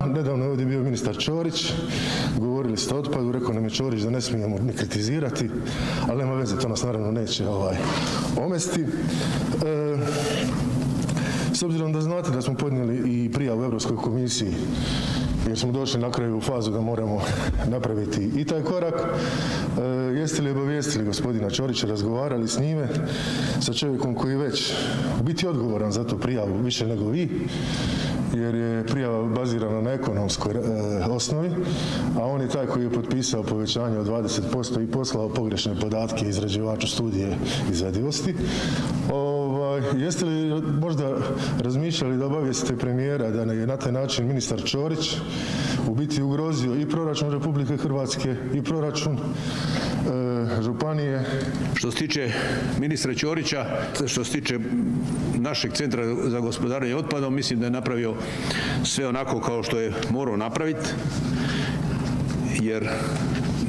Nedavno je ovdje bio ministar Ćorić, govorili ste o otpadu, rekao nam je Ćorić da ne smijemo ni kritizirati, ali nema veze, to nas naravno neće omesti. S obzirom da znate da smo podnijeli i prijavu Europskoj komisiji, jer smo došli na kraju u fazu da moramo napraviti i taj korak, jeste li obavijestili gospodina Ćorića, razgovarali s njime, sa čovjekom koji već biti odgovoran za tu prijavu više nego vi, jer je prijava bazirana na ekonomskoj osnovi, a on je taj koji je potpisao povećanje od 20% i poslao pogrešne podatke izrađivaču studije izvedivosti. Jeste li možda razmišljali da obavijestite premijera da je na taj način ministar Ćorić u biti ugrozio i proračun Republike Hrvatske i proračun županije? Što se tiče ministra Ćorića, što se tiče našeg centra za gospodarenje otpadom, mislim da je napravio sve onako kao što je morao napraviti, jer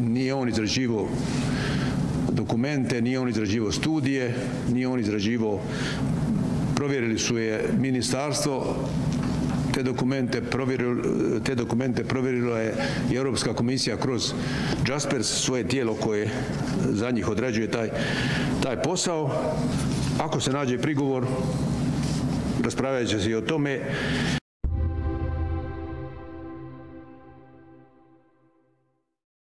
nije on izrađivao dokumente, nije on izrađivao studije, nije on izrađivao, provjerili su je ministarstvo, te dokumente provjerila je i Europska komisija kroz Jaspers, svoje tijelo koje za njih odrađuje taj posao. Ako se nađe prigovor, raspravljat će se i o tome.